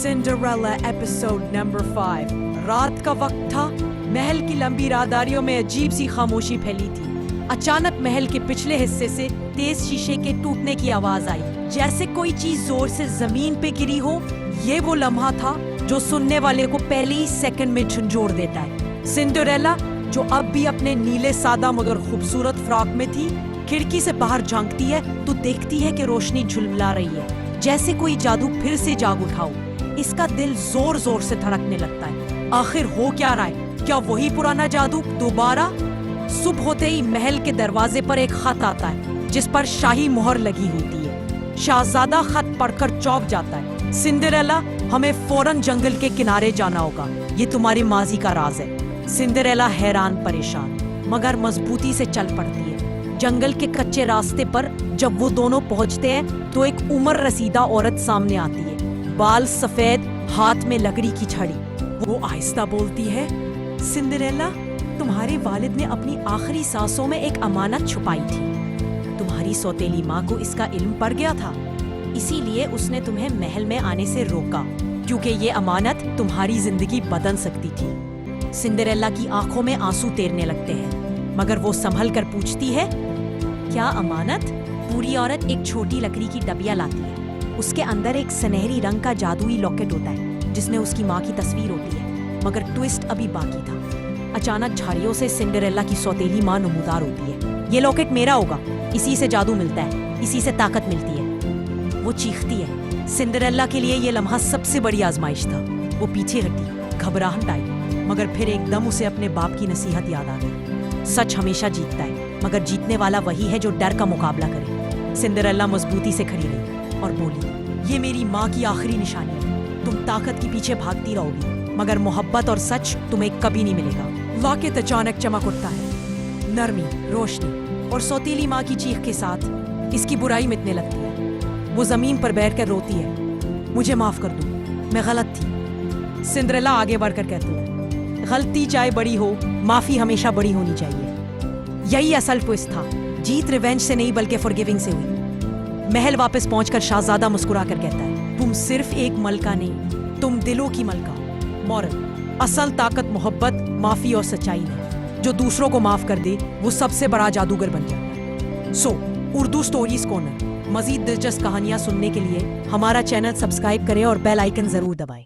Cinderella episode number 5। रात का वक्त था। महल की लंबी राहदारियों में अजीब सी खामोशी फैली थी। अचानक महल के पिछले हिस्से से तेज शीशे के टूटने की आवाज आई, जैसे कोई चीज जोर से जमीन पे गिरी हो। ये वो लम्हा था जो सुनने वाले को पहले ही सेकंड में झंझोड़ देता है। सिंड्रेला, जो अब भी अपने नीले सादा मगर खूबसूरत फ्रॉक में थी, खिड़की से बाहर झांकती है तो देखती है कि रोशनी झुलमिला रही है, जैसे कोई जादू फिर से जाग उठा हो। इसका दिल जोर जोर से धड़कने लगता है। आखिर हो क्या रहा है? क्या वही पुराना जादू दोबारा? सुबह होते ही महल के दरवाजे पर एक खत आता है जिस पर शाही मोहर लगी होती है। शहजादा खत पढ़कर चौंक जाता है। सिंड्रेला, हमें फौरन जंगल के किनारे जाना होगा, ये तुम्हारी माजी का राज है। सिंड्रेला हैरान परेशान मगर मजबूती से चल पड़ती है। जंगल के कच्चे रास्ते पर जब वो दोनों पहुंचते हैं तो एक उम्र रसीदा औरत सामने आती है, बाल सफेद, हाथ में लकड़ी की छड़ी। वो आहिस्ता बोलती है, सिंड्रेला, तुम्हारे वालिद ने अपनी आखिरी सांसों में एक अमानत छुपाई थी। तुम्हारी सौतेली माँ को इसका इल्म पड़ गया था, इसीलिए उसने तुम्हें महल में आने से रोका, क्योंकि ये अमानत तुम्हारी जिंदगी बदल सकती थी। सिंड्रेला की आंखों में आंसू तैरने लगते हैं, मगर वो संभल कर पूछती है, क्या अमानत? बूढ़ी औरत एक छोटी लकड़ी की डबिया लाती है। उसके अंदर एक सुनहरी रंग का जादुई लॉकेट होता है जिसमें उसकी माँ की तस्वीर होती है, मगर ट्विस्ट अभी बाकी था। अचानक झाड़ियों से सिंड्रेला की सौतेली माँ नमूदार होती है। ये लॉकेट मेरा होगा, इसी से जादू मिलता है, इसी से ताकत मिलती है। वो चीखती है। सिंड्रेला के लिए ये लम्हा सबसे बड़ी आजमाइश था। वो पीछे हटी, घबराहट आई, मगर फिर एकदम उसे अपने बाप की नसीहत याद आ गई। सच हमेशा जीतता है, मगर जीतने वाला वही है जो डर का मुकाबला करे। सिंड्रेला मजबूती से खड़ी रही और बोली, ये मेरी माँ की आखिरी निशानी है। तुम ताकत के पीछे भागती रहोगी, मगर मोहब्बत और सच तुम्हें कभी नहीं मिलेगा। लॉकेट अचानक चमक उठता है। नरमी, रोशनी और सौतेली माँ की चीख के साथ इसकी बुराई मिटने लगती है। वो जमीन पर बैठकर रोती है, मुझे माफ कर दो, मैं गलत थी। सिंड्रेला आगे बढ़कर कहती है, गलती चाहे बड़ी हो, माफी हमेशा बड़ी होनी चाहिए। यही असल ट्विस्ट था। जीत रिवेंज से नहीं बल्कि फॉरगिविंग से हुई। महल वापस पहुंचकर शहजादा मुस्कुरा कर कहता है, तुम सिर्फ एक मलका नहीं, तुम दिलों की मलका हो। मॉरल, असल ताकत मोहब्बत, माफी और सच्चाई में। जो दूसरों को माफ कर दे वो सबसे बड़ा जादूगर बन जाता है। सो उर्दू स्टोरीज कॉर्नर, मजीद दिलचस्प कहानियां सुनने के लिए हमारा चैनल सब्सक्राइब करें और बेल आइकन जरूर दबाएं।